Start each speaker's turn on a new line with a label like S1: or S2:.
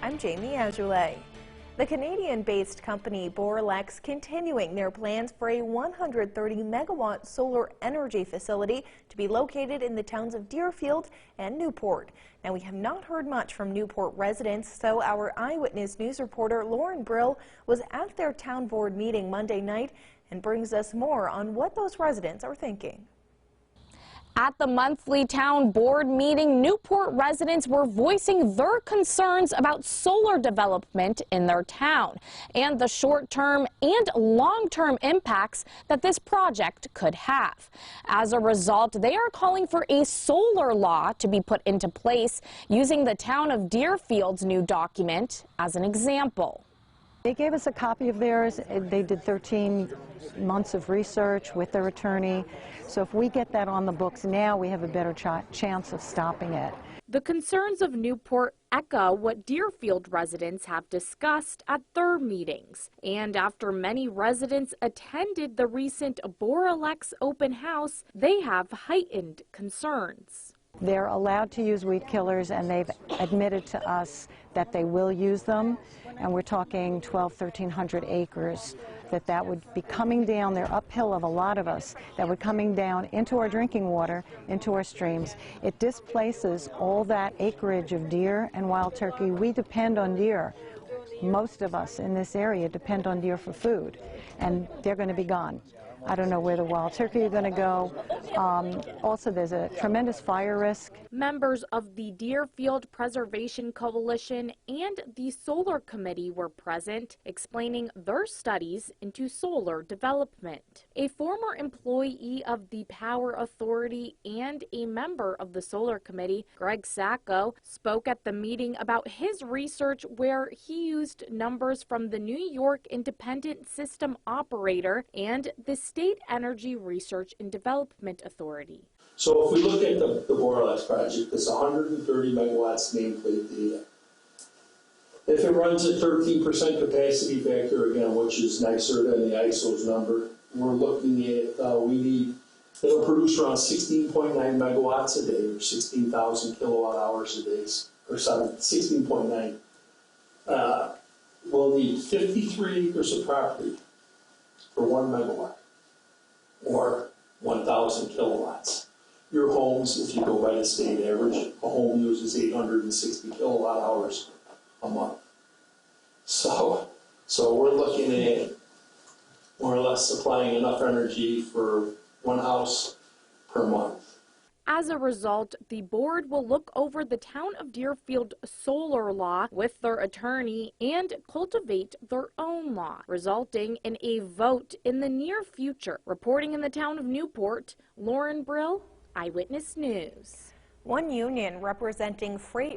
S1: I'm Jamie Azoulay. The Canadian-based company Boralex continuing their plans for a 130-megawatt solar energy facility to be located in the towns of Deerfield and Newport. Now, we have not heard much from Newport residents, so our Eyewitness News reporter Lauren Brill was at their town board meeting Monday night and brings us more on what those residents are thinking.
S2: At the monthly town board meeting, Newport residents were voicing their concerns about solar development in their town and the short-term and long-term impacts that this project could have. As a result, they are calling for a solar law to be put into place, using the town of Deerfield's new document as an example.
S3: They gave us a copy of theirs. They did 13 months of research with their attorney. So if we get that on the books now, we have a better chance of stopping it.
S2: The concerns of Newport echo what Deerfield residents have discussed at their meetings. And after many residents attended the recent Boralex open house, they have heightened concerns.
S3: They're allowed to use weed killers, and they've admitted to us that they will use them. And we're talking 1,300 acres, that would be coming down. They're uphill of a lot of us, that would coming down into our drinking water, into our streams. It displaces all that acreage of deer and wild turkey. We depend on deer. Most of us in this area depend on deer for food, and they're going to be gone. I don't know where the wild turkey are going to go. Also, there's a tremendous fire risk.
S2: Members of the Deerfield Preservation Coalition and the Solar Committee were present, explaining their studies into solar development. A former employee of the Power Authority and a member of the Solar Committee, Greg Sacco, spoke at the meeting about his research, where he used numbers from the New York Independent System Operator and the State Energy Research and Development Authority.
S4: So if we look at the Boralex project, it's 130 megawatts nameplate data. If it runs at 13% capacity factor, again, which is nicer than the ISO's number, we're looking at, it'll produce around 16.9 megawatts a day, or 16,000 kilowatt hours a day, or 16.9. We'll need 53 acres of property for 1 megawatt, or 1,000 kilowatts. Your homes, if you go by the state average, a home uses 860 kilowatt hours a month. So we're looking at more or less supplying enough energy for one house per month.
S2: As a result, the board will look over the town of Deerfield solar law with their attorney and cultivate their own law, resulting in a vote in the near future. Reporting in the town of Newport, Lauren Brill, Eyewitness News.
S1: One union representing freight